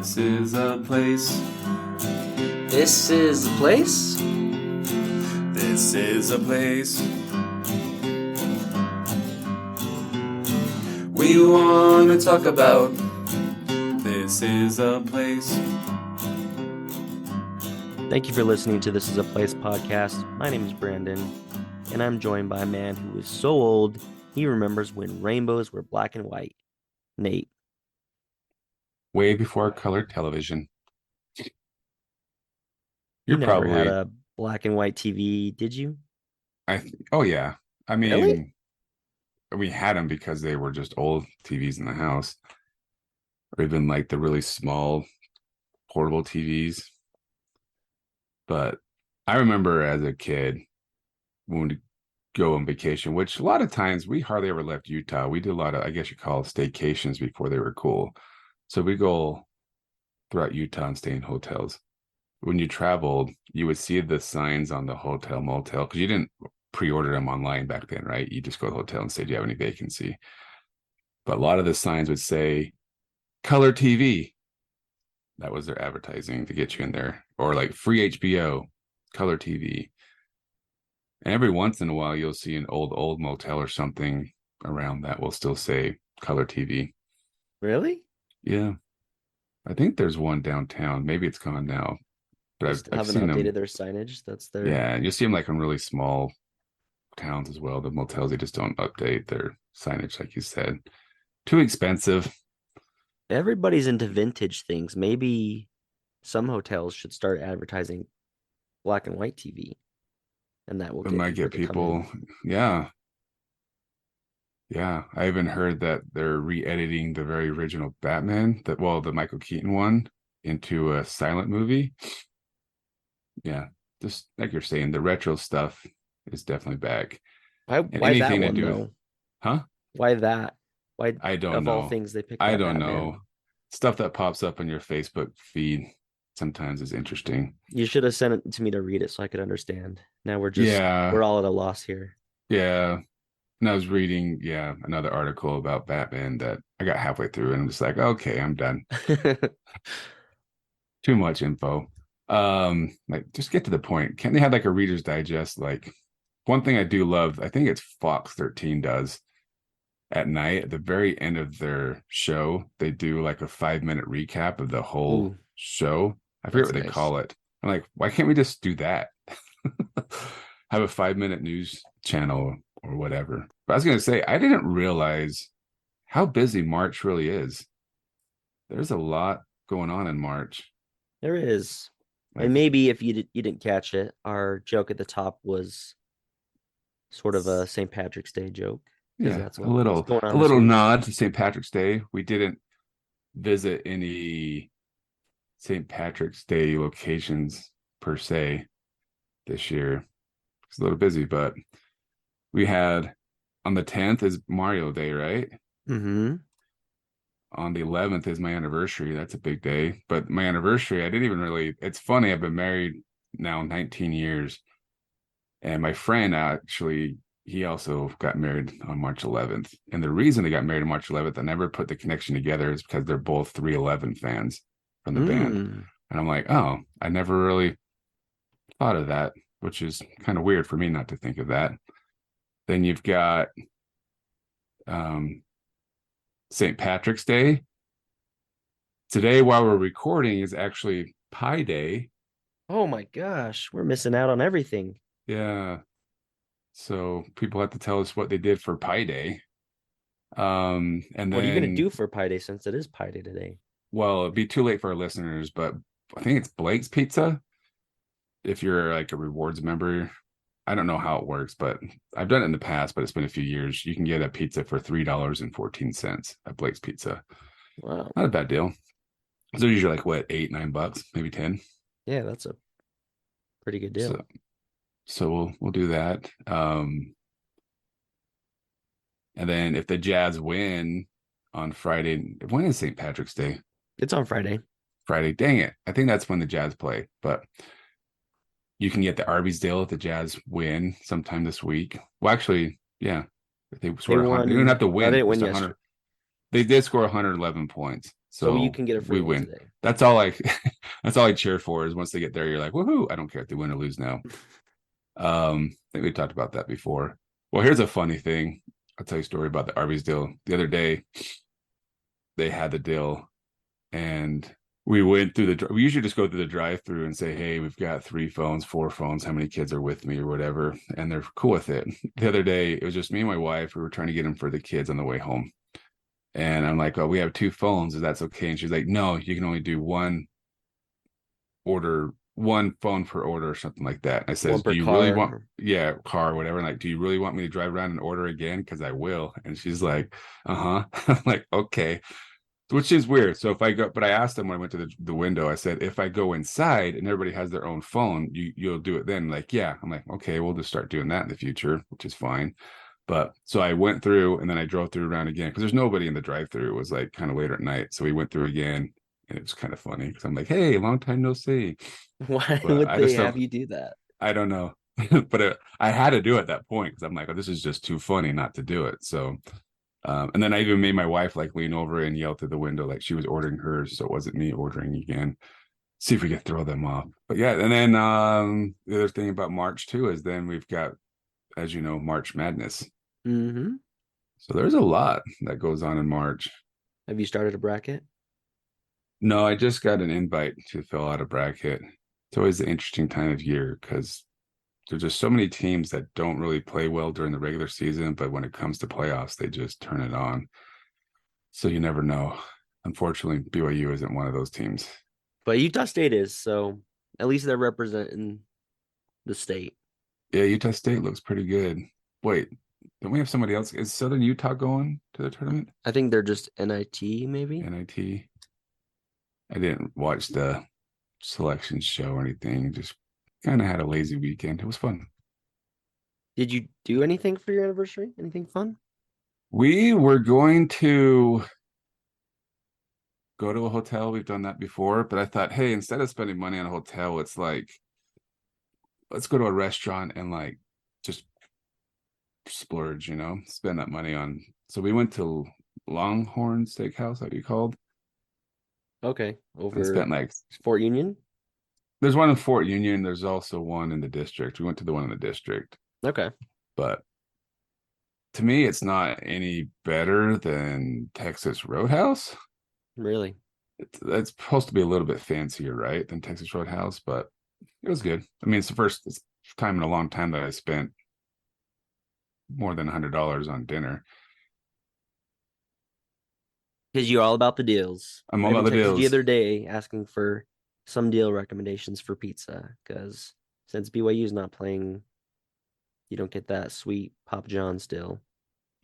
This is a place. This is the place? This is a place. We want to talk about. This is a place. Thank you for listening to This is a Place podcast. My name is Brandon, and I'm joined by a man who is so old he remembers when rainbows were black and white. Nate. Way before colored television. You You're never had probably, a black and white TV, did you? oh yeah. I mean, Really? we had them because they were just old TVs in the house, or even like the really small portable TVs. But I remember as a kid when we go on vacation, which a lot of times we hardly ever left Utah. We did a lot of, I guess you call it staycations before they were cool. So we go throughout Utah and stay in hotels. When you traveled, you would see the signs on the hotel motel because you didn't pre-order them online back then, right? You just go to the hotel and say, do you have any vacancy? But a lot of the signs would say color TV. That was their advertising to get you in there. Or like free HBO, color TV. And every once in a while, you'll see an old motel or something around that will still say color TV. Really? Yeah. I think there's one downtown. Maybe it's gone now. But Just I've haven't seen updated them. their signage. That's their Yeah, you'll see them like in really small towns as well. The motels, they just don't update their signage, like you said. Too expensive. Everybody's into vintage things. Maybe some hotels should start advertising black and white TV, and that will It get might people get to come in. people. Yeah. Yeah. I even heard that they're re-editing the very original Batman, the Michael Keaton one, into a silent movie. Yeah. Just like you're saying, the retro stuff is definitely back. And Why that anything to one do with, though? huh? Why that? Why I don't of all know. things they picked I that don't Batman? know. Stuff that pops up on your Facebook feed sometimes is interesting. You should have sent it to me to read it so I could understand. Now Yeah. we're all at a loss here. Yeah. And I was reading, another article about Batman that I got halfway through and I'm just like, okay, I'm done. Too much info. Like just get to the point. Can't they have like a Reader's Digest? Like one thing I do love, I think it's Fox 13 does at night at the very end of their show, they do like a 5-minute recap of the whole Ooh, show. I forget that's what they nice. call it. I'm like, why can't we just do that? Have a 5-minute news channel or whatever. But I was gonna say, I didn't realize how busy March really is. There's a lot going on in March. There is. And Like, maybe if you didn't catch it, our joke at the top was sort of a St. Patrick's Day joke because yeah, that's a what's little going a on this little week. nod to St. Patrick's Day. We didn't visit any St. Patrick's Day locations per se this year. It's a little busy, but we had on the 10th is Mario Day, right? Mm-hmm. On the 11th is my anniversary. That's a big day. But my anniversary, I didn't even really, it's funny. I've been married now 19 years. And my friend actually, he also got married on March 11th. And the reason they got married on March 11th, I never put the connection together, is because they're both 311 fans from the band. Mm. And I'm like, oh, I never really thought of that, which is kind of weird for me not to think of that. Then you've got um, St. Patrick's Day. Today, while we're recording, is actually Pi Day. Oh my gosh, we're missing out on everything. Yeah. So people have to tell us what they did for Pi Day. And What are you gonna then, do for Pi Day since it is Pi Day today? well, it'd be too late for our listeners, but I think it's Blake's Pizza. If you're like a rewards member, I don't know how it works, but I've done it in the past, but it's been a few years. You can get a pizza for $3.14 at Blake's Pizza. Wow. Not a bad deal. So usually like what, $8-9, maybe 10. Yeah, that's a pretty good deal. So we'll do that. And then if the Jazz win on Friday, when is St. Patrick's Day? It's on Friday. Friday. Dang it. I think that's when the Jazz play. But you can get the Arby's deal if the Jazz win sometime this week. Well, actually, yeah. If they score 100, they don't have to They win. didn't win Just yesterday. 100. They did score 111 points. So you So can get a free we one win. today. That's all I that's all I cheer for is once they get there, you're like, woohoo, I don't care if they win or lose now. I think we talked about that before. Well, here's a funny thing. I'll tell you a story about the Arby's deal. The other day, they had the deal and we went through we usually just go through the drive-through and say, hey, we've got 3 phones, 4 phones, how many kids are with me or whatever, and they're cool with it. The other day it was just me and my wife. We were trying to get them for the kids on the way home, and I'm like, oh, we have 2 phones, is that's okay? And she's like, no, you can only do one phone per order or something like that. I One says, per do you really want, car. yeah, car or whatever, and like, do you really want me to drive around and order again, because I will? And she's like, uh-huh. I'm like, okay, which is weird. So if I go, but I asked them when I went to the window, I said, if I go inside and everybody has their own phone, you'll do it then? Like, yeah. I'm like, okay, we'll just start doing that in the future, which is fine. But so I went through and then I drove through around again because there's nobody in the drive-through. It was like kind of later at night. So we went through again and it was kind of funny because I'm like, hey, long time no see. Why But would I they just have don't, you do that? I don't know. But I had to do it at that point because I'm like, oh, this is just too funny not to do it. So and then I even made my wife like lean over and yell through the window like she was ordering hers, so it wasn't me ordering again. See if we could throw them off. But yeah, and then the other thing about March too is then we've got, as you know, March Madness. Mm-hmm. So there's a lot that goes on in March. Have you started a bracket? No, I just got an invite to fill out a bracket. It's always an interesting time of year because there's just so many teams that don't really play well during the regular season, but when it comes to playoffs, they just turn it on. So you never know. Unfortunately, BYU isn't one of those teams. But Utah State is, so at least they're representing the state. Yeah, Utah State looks pretty good. Wait, don't we have somebody else? Is Southern Utah going to the tournament? I think they're just NIT, maybe. NIT. I didn't watch the selection show or anything. Just kind of had a lazy weekend. It was fun. Did you do anything for your anniversary? Anything fun? We were going to go to a hotel. We've done that before, but I thought, hey, instead of spending money on a hotel, it's like, let's go to a restaurant and like just splurge, spend that money on. So we went to Longhorn Steakhouse, how do you called? Okay, And over spent like, Fort Union. there's one in Fort Union. There's also one in the district. We went to the one in the district, Okay, but to me, it's not any better than Texas Roadhouse. really. It's supposed to be a little bit fancier, right, than Texas Roadhouse, but it was good. I mean, it's the first time in a long time that I spent more than $100 on dinner. Because you're all about the deals. I'm I all even about the texted you the deals. other day asking for some deal recommendations for pizza. Because since BYU is not playing, you don't get that sweet Papa John's deal.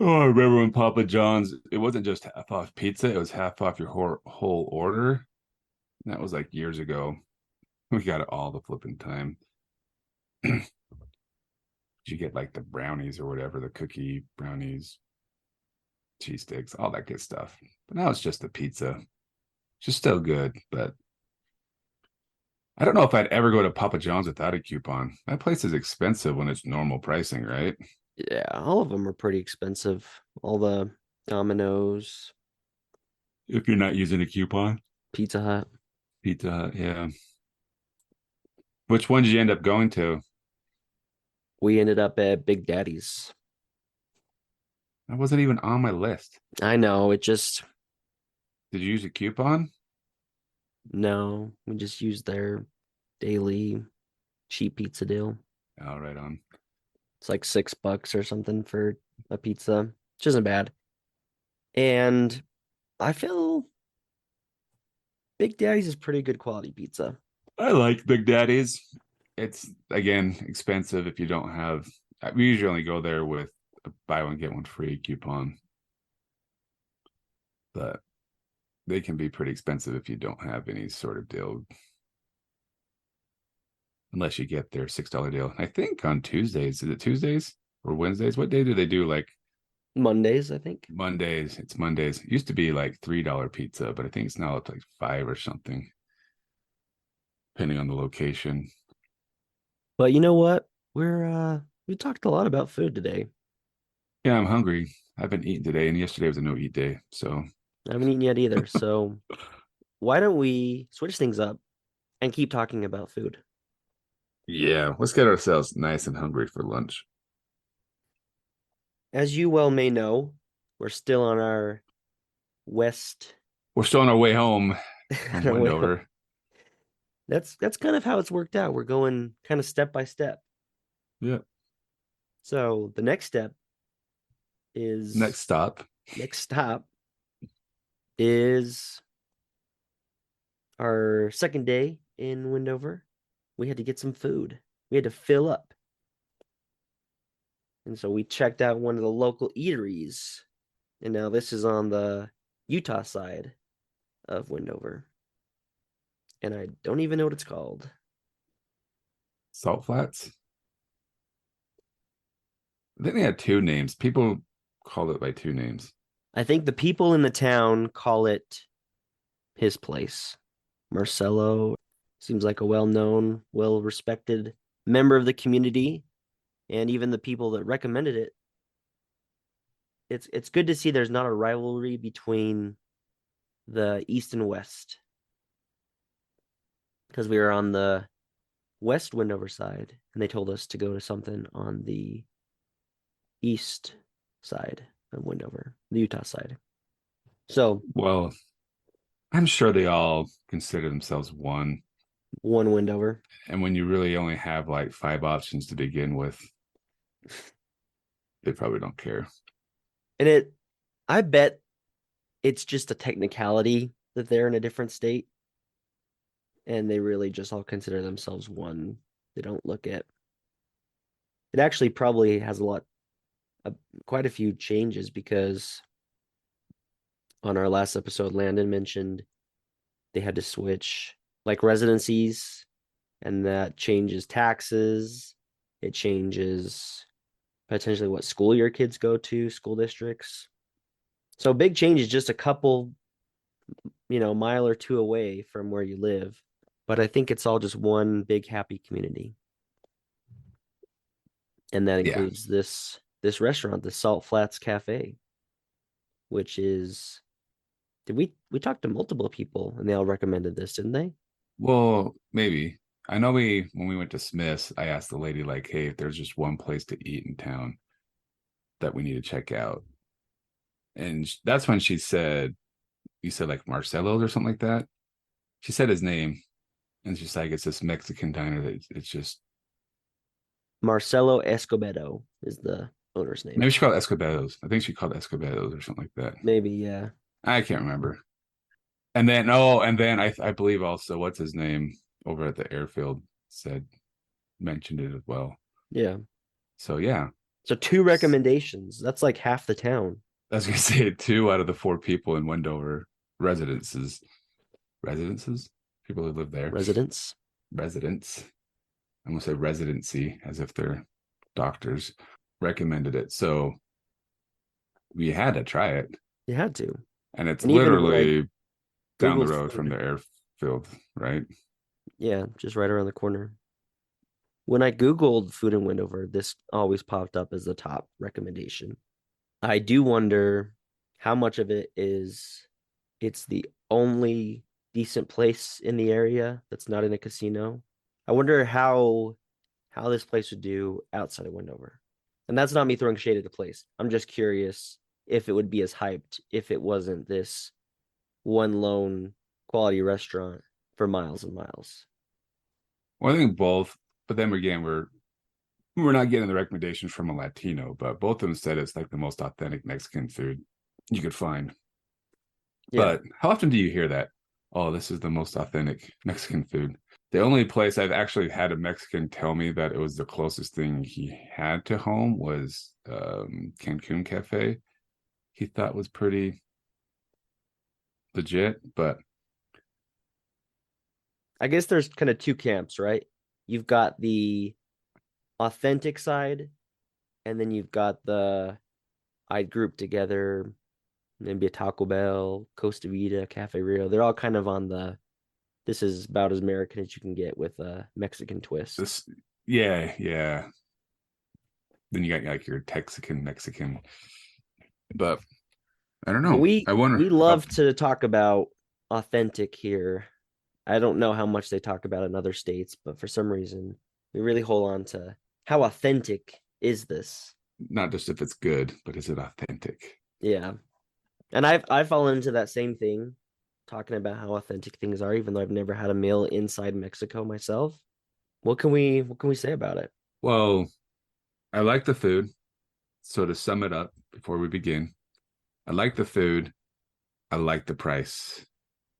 Oh, I remember when Papa John's, it wasn't just half off pizza, it was half off your whole order. And that was like years ago. We got it all the flipping time. You get like the brownies or whatever, the cookie brownies, cheese sticks, all that good stuff. But now it's just the pizza. It's just still good, but I don't know if I'd ever go to Papa John's without a coupon. That place is expensive when it's normal pricing, right? Yeah, all of them are pretty expensive. All the Domino's, If you're not using a coupon. Pizza Hut. Pizza Hut, yeah. Which one did you end up going to? We ended up at Big Daddy's. That wasn't even on my list. I know, it just, Did you use a coupon? no, we just used their daily cheap pizza deal. Oh, right on. It's like $6 or something for a pizza, which isn't bad. And I feel Big Daddy's is pretty good quality pizza. I like Big Daddy's. It's again expensive if you don't have. We usually only go there with a buy one get one free coupon, but they can be pretty expensive if you don't have any sort of deal. Unless you get their $6 deal. I think on Tuesdays, is it Tuesdays or Wednesdays? What day do they do? Like Mondays, I think. Mondays. It's Mondays. It used to be like $3 pizza, but I think it's now up to like 5 or something, depending on the location. But you know what? We talked a lot about food today. Yeah, I'm hungry. I've been eating today, and yesterday was a no eat day. So I haven't eaten yet either. So why don't we switch things up and keep talking about food? Yeah, let's get ourselves nice and hungry for lunch. As you well may know, we're still on our west We're still on our way home on from our way home. Wendover. That's kind of how it's worked out. We're going kind of step by step. Yeah. So the next step is Next stop. next stop is our second day in Wendover. We had to get some food. We had to fill up. And so we checked out one of the local eateries. And now this is on the Utah side of Wendover. And I don't even know what it's called. Salt Flats. I think they had two names. People called it by two names. I think the people in the town call it his place. Marcelo seems like a well-known, well-respected member of the community, and even the people that recommended it. It's good to see there's not a rivalry between the East and West, because we were on the West Wendover side, and they told us to go to something on the East side of Wendover, the Utah side. So Well, I'm sure they all consider themselves one. one Wendover. And when you really only have like 5 options to begin with, they probably don't care. And I bet it's just a technicality that they're in a different state, and they really just all consider themselves one. They don't look at it. Actually probably has quite a few changes, because on our last episode, Landon mentioned they had to switch like residencies, and that changes taxes. It changes potentially what school your kids go to, school districts. So big change is just a couple, mile or two away from where you live. But I think it's all just one big happy community. And that Yeah. includes this restaurant, the Salt Flats Cafe, which is we talked to multiple people and they all recommended this, didn't they? Well, maybe. I know when we went to Smith's, I asked the lady, like, hey, if there's just one place to eat in town that we need to check out. And that's when she said, you said like Marcelo's or something like that. She said his name, and she's like, it's this Mexican diner that it's just. Marcelo Escobedo is the owner's name. Maybe she called it Escobedo's. I think she called it Escobedo's or something like that. Maybe, yeah. I can't remember. And then, I believe also, what's his name over at the airfield mentioned it as well. Yeah. So, yeah. So 2 recommendations. That's like half the town. I was going to say 2 out of the 4 people in Wendover residences, people who live there. Residents. I'm going to say residency as if they're doctors, recommended it. So we had to try it. You had to. And it's And even, literally like, down the Google road from food. the airfield, right? Yeah, just right around the corner. When I Googled food in Wendover, this always popped up as the top recommendation. I do wonder how much of it is it's the only decent place in the area that's not in a casino. I wonder how this place would do outside of Wendover. And that's not me throwing shade at the place. I'm just curious if it would be as hyped if it wasn't this one lone quality restaurant for miles and miles. Well, I think both, but then again, we're not getting the recommendations from a Latino, but both of them said it's like the most authentic Mexican food you could find. Yeah. But how often do you hear that? Oh, this is the most authentic Mexican food. The only place I've actually had a Mexican tell me that it was the closest thing he had to home was Cancun Cafe. He thought was pretty legit, but I guess there's kind of 2 camps, right? You've got the authentic side, and then you've got the I'd group together, maybe a Taco Bell, Costa Vida, Cafe Rio. They're all kind of on the this is about as American as you can get with a Mexican twist. Yeah. Then you got like your Texican Mexican. But I don't But know. I wonder. we love to talk about authentic here. I don't know how much they talk about in other states, but for some reason we really hold on to how authentic is this? Not just if it's good, but is it authentic? Yeah. And I've fallen into that same thing, talking about how authentic things are, even though I've never had a meal inside Mexico myself. What can we say about it? Well, I like the food. So to sum it up before we begin, I like the food. I like the price.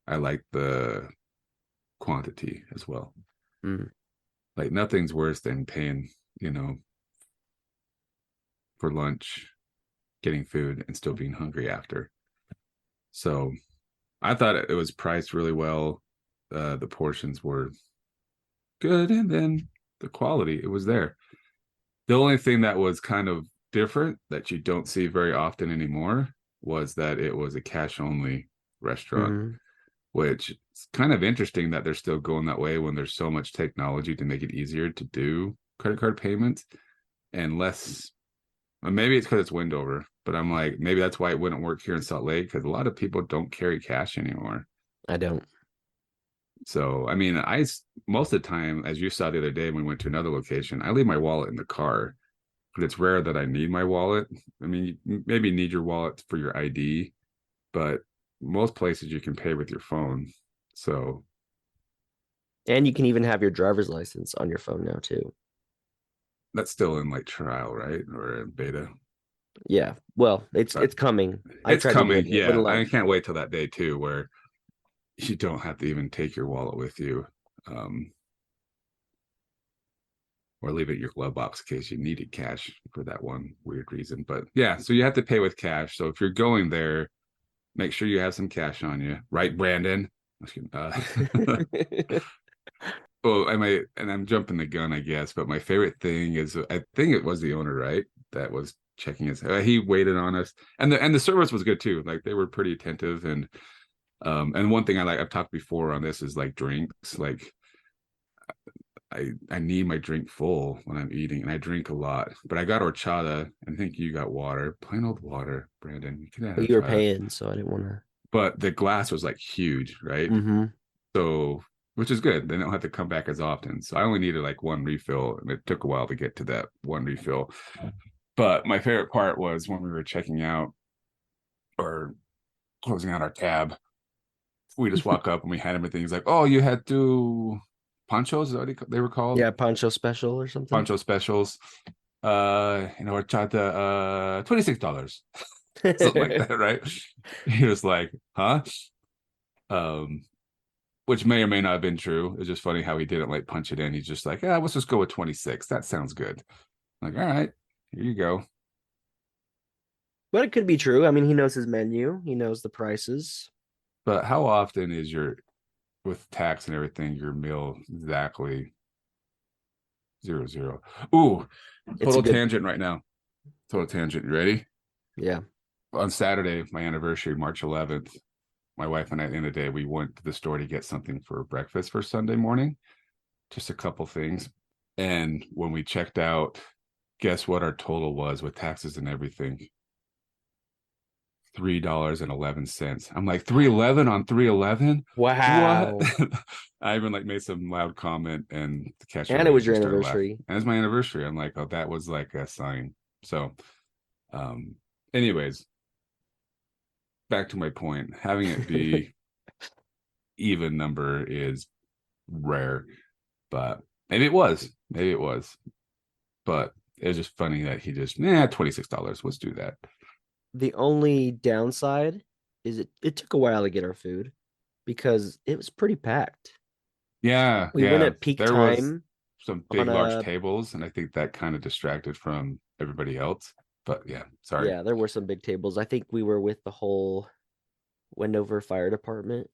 I like the quantity as well. Mm. Like nothing's worse than paying, you know, for lunch, getting food, and still being hungry after. So I thought it was priced really well. The portions were good, and then the quality, it was there. The only thing that was kind of different that you don't see very often anymore was that it was a cash only restaurant, Mhm. which is kind of interesting that they're still going that way when there's so much technology to make it easier to do credit card payments and less. Maybe it's because it's Wendover, but I'm like, maybe that's why it wouldn't work here in Salt Lake because a lot of people don't carry cash anymore. I don't. So, I mean, most of the time, as you saw the other day when we went to another location, I leave my wallet in the car, but it's rare that I need my wallet. I mean, you maybe need your wallet for your ID, but most places you can pay with your phone. So And you can even have your driver's license on your phone now too. that's still in like trial, right? Or in beta. Yeah. Well, But it's coming. I it's tried to get coming. it. It Yeah. wouldn't let I me. can't wait till that day too, where you don't have to even take your wallet with you. Um, or leave it in your glove box in case you needed cash for that one weird reason. But yeah, so you have to pay with cash. So if you're going there, make sure you have some cash on you, right, Brandon? Well, and I'm jumping the gun, I guess, but my favorite thing is I think it was the owner, right? That was checking his. He waited on us, and the service was good too. Like they were pretty attentive, and one thing I've talked before on this is like drinks. Like I need my drink full when I'm eating, and I drink a lot. But I got horchata, and I think you got water, plain old water, Brandon. You can have But you were horchata, paying, so I didn't want to. but the glass was like huge, right? Mm-hmm. So, which is good. They don't have to come back as often. So I only needed like one refill, and it took a while to get to that one refill. But my favorite part was when we were checking out or closing out our tab. We just walk up and we had everything. He's like, "Oh, you had two ponchos? Is that what they were called? Yeah, poncho special or something. Poncho specials. Horchata, $26." Something like that, right? He was like, "Huh?" Um, which may or may not have been true. It's just funny how he didn't like punch it in. He's just like, "Yeah, let's just go with 26. That sounds good." I'm like, all right, here you go. But it could be true. I mean, he knows his menu. He knows the prices. But how often is your with tax and everything your meal exactly 0 0? Ooh, It's a total good. tangent right now. Total tangent. You ready? Yeah. On Saturday, my anniversary, March 11th, my wife and I, at the end of the day, we went to the store to get something for breakfast for Sunday morning, just a couple things. And when we checked out, guess what our total was with taxes and everything? $3.11. I'm like, 311 on 311? What? Wow. I even like made some loud comment, and the cashier And it lady was your just started laughing. anniversary. And it's my anniversary. I'm like, oh, that was like a sign. So um anyways, back to my point. Having it be even number is rare, but maybe it was. Maybe it was. But it was just funny that he just, $26. Let's do that. The only downside is it took a while to get our food because it was pretty packed. Yeah, We went yeah. at peak There was time some on big, large a tables, and I think that kind of distracted from everybody else. But yeah, sorry. yeah, there were some big tables. I think we were with the whole Wendover Fire Department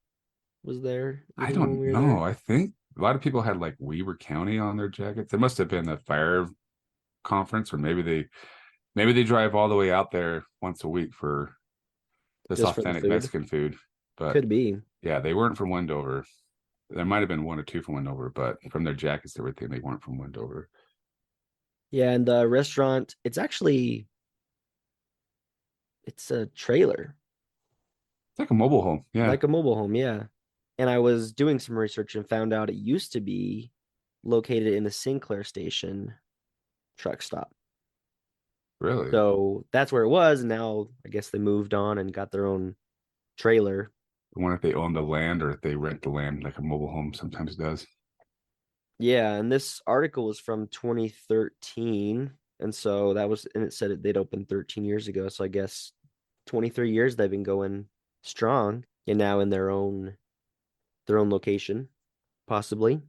was there I even when don't we were know. there. I think a lot of people had like Weber County on their jackets. It must have been a fire conference, or maybe they drive all the way out there once a week for this Just for the authentic food. Mexican food. But Could be. yeah, they weren't from Wendover. There might have been one or two from Wendover, but from their jackets, everything, they weren't from Wendover. Yeah, and the restaurant, it's a trailer. It's like a mobile home. Yeah. like a mobile home, yeah. And I was doing some research and found out it used to be located in the Sinclair Station truck stop. Really? So that's where it was. And now I guess they moved on and got their own trailer. I wonder if they own the land or if they rent the land like a mobile home sometimes does. Yeah, and this article was from 2013. And so that was, and it said they'd opened 13 years ago. So I guess 23 years they've been going strong and now in their own location, possibly.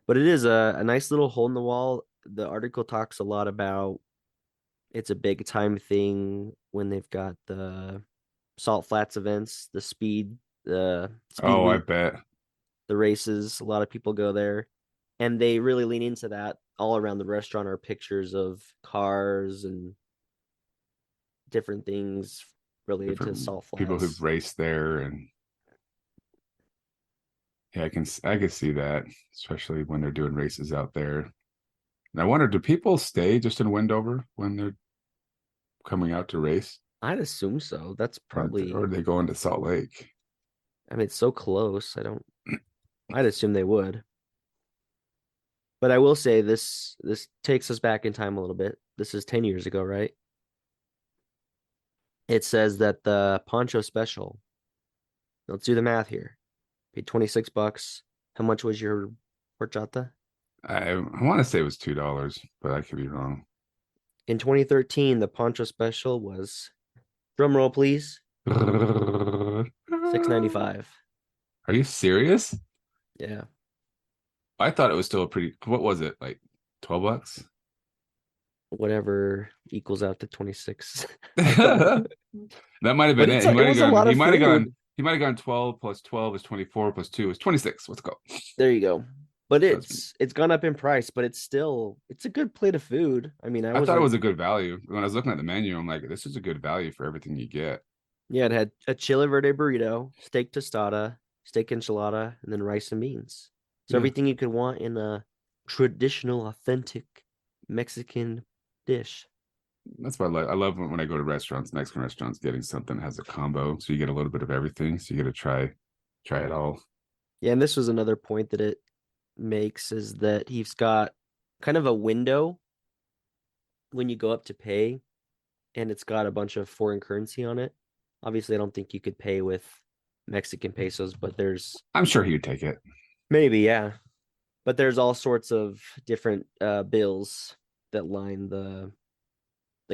But it is a nice little hole in the wall. The article talks a lot about it's a big time thing when they've got the Salt Flats events, the speed Oh, I week, bet. the races. A lot of people go there, and they really lean into that. All around the restaurant are pictures of cars and different things related to Different Salt people who've Flats. raced there, and yeah, I can see that, especially when they're doing races out there. And I wonder, do people stay just in Wendover when they're coming out to race, I'd assume so. That's or probably. they go into Salt Lake? I mean, it's so close. I don't. I'd assume they would. But I will say this takes us back in time a little bit. This is 10 years ago, right? It says that the poncho special, let's do the math here. Paid $26. How much was your horchata? I want to say it was $2, but I could be wrong. In 2013, the poncho special was, drum roll please, Are 6.95. you serious? Yeah. I thought it was still a pretty. What was it like? $12? Whatever equals out to 26. I don't know. That might have But been it. He it might have was a gone. lot He of might have gone. food. He might have gone 12 plus 12 is 24 plus 2 is 26. Let's go. There you go. But That's. it's gone up in price, but it's a good plate of food. I mean, I I thought it wasn't. was a good value. When I was looking at the menu, I'm like, this is a good value for everything you get. Yeah, it had a chile verde burrito, steak tostada, steak enchilada, and then rice and beans. So Yeah, everything you could want in a traditional, authentic Mexican dish. that's what I like. I love when I go to restaurants, Mexican restaurants, getting something that has a combo, so you get a little bit of everything. So you get to try it all. Yeah, and this was another point that it makes is that he's got kind of a window when you go up to pay, and it's got a bunch of foreign currency on it. Obviously, I don't think you could pay with Mexican pesos, but there's I'm sure he would take it. maybe, yeah. But there's all sorts of different bills that line the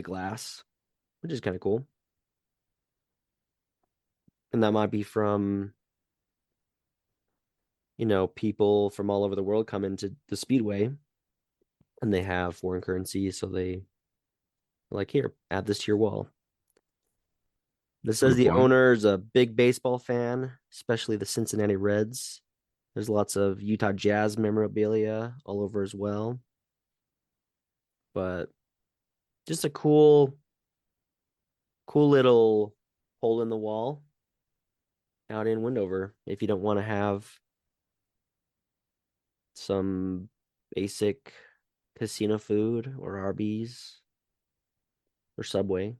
glass, which is kind of cool. And that might be from, people from all over the world come into the Speedway and they have foreign currency, so they like, here, add this to your wall. This That's a says good the point. owner is a big baseball fan, especially the Cincinnati Reds. There's lots of Utah Jazz memorabilia all over as well. But just a cool little hole in the wall out in Wendover if you don't want to have some basic casino food or Arby's or Subway.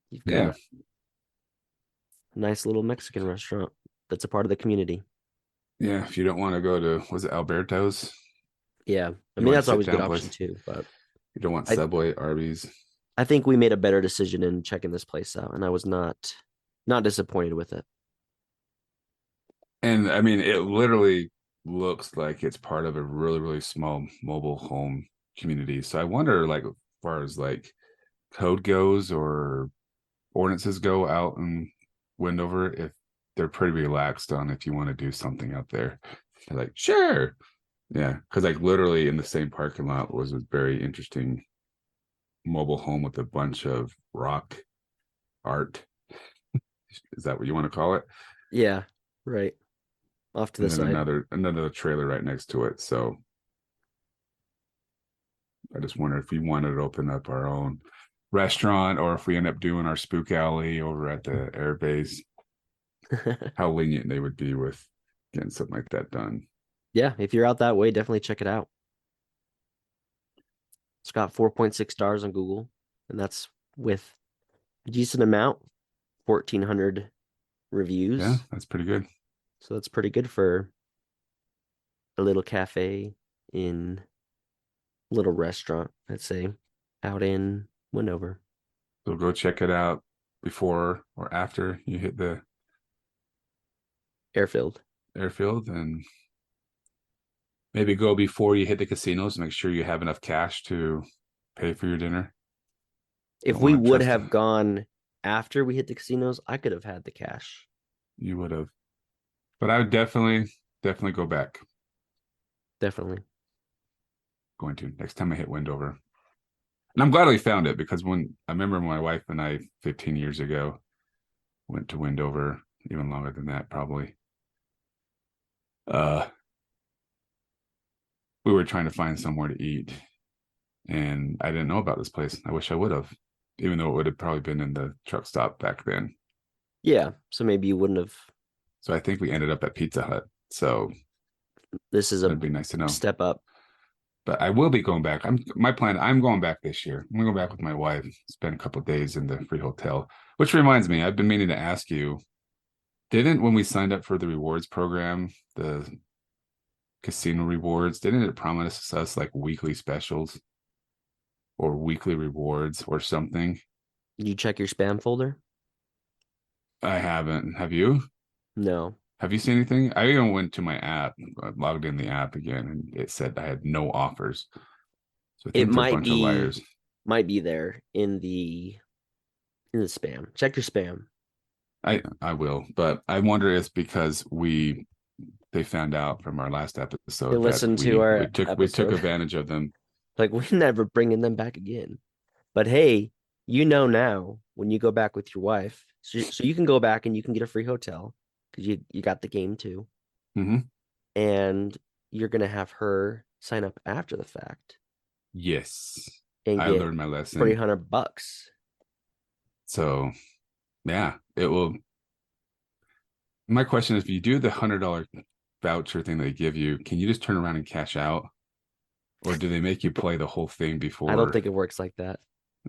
You've got Yeah, a nice little Mexican restaurant that's a part of the community. yeah. If you don't want to go to, was it Alberto's? Yeah. I You mean, want a that's sit always a good down option place. too. But You don't want I, Subway, Arby's. I think we made a better decision in checking this place out, and I was not disappointed with it. And I mean, it literally looks like it's part of a really, really small mobile home community. So I wonder, like, as far as like code goes or ordinances go out in Wendover, if they're pretty relaxed on if you want to do something out there. They're like, sure. Yeah. Cause like literally in the same parking lot was a very interesting mobile home with a bunch of rock art. Is that what you want to call it? Yeah, right. Off to the And then side. another trailer right next to it. So I just wonder if we wanted to open up our own restaurant or if we end up doing our spook alley over at the air base, how lenient they would be with getting something like that done. Yeah, if you're out that way, definitely check it out. It's got 4.6 stars on Google, and that's with a decent amount, 1,400 reviews. Yeah, that's pretty good. So that's pretty good for a little cafe in little restaurant, I'd say, out in Wendover. So go check it out before or after you hit the Airfield. airfield, and maybe go before you hit the casinos. Make sure you have enough cash to pay for your dinner. If Don't we wanna would trust have it. gone after we hit the casinos, I could have had the cash. You would have, but I would definitely go back. Definitely. Going to next time I hit Wendover. And I'm glad we found it, because when I remember my wife and I 15 years ago went to Wendover, even longer than that probably. We were trying to find somewhere to eat, and I didn't know about this place. I wish I would have, even though it would have probably been in the truck stop back then. Yeah. So maybe you wouldn't have. So I think we ended up at Pizza Hut. So This is a that'd be nice to know. step up. But I will be going back. I'm going back this year. I'm gonna go back with my wife, spend a couple of days in the free hotel. Which reminds me, I've been meaning to ask you, didn't when we signed up for the rewards program, the casino rewards, didn't it promise us like weekly specials or weekly rewards or something? Did you check your spam folder? I haven't. Have you? No. Have you seen anything? I even went to my app, logged in the app again, and it said I had no offers. So I It think they're a might bunch of liars. be there in the spam. Check your spam. I will, but I wonder if because they found out from our last They episode that listened to our we took episode. advantage of them. Like, we're never bringing them back again. But hey, you know now when you go back with your wife, so you can go back and you can get a free hotel because you got the game too, Mm-hmm. and you're gonna have her sign up after the fact Yes, and I get learned my lesson. $300. So yeah, it will. My question is, if you do the $100 voucher thing they give you, can you just turn around and cash out, or do they make you play the whole thing before? I don't think it works like that.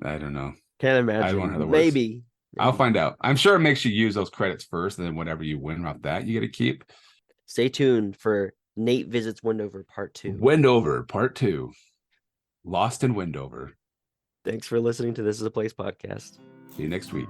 I don't know. Can't imagine. I don't know how that works. Maybe. I'll find out. I'm sure it makes you use those credits first, and then whatever you win off that, you get to keep. Stay tuned for Nate Visits Wendover Part 2. Wendover Part 2. Lost in Wendover. Thanks for listening to This Is a Place podcast. See you next week.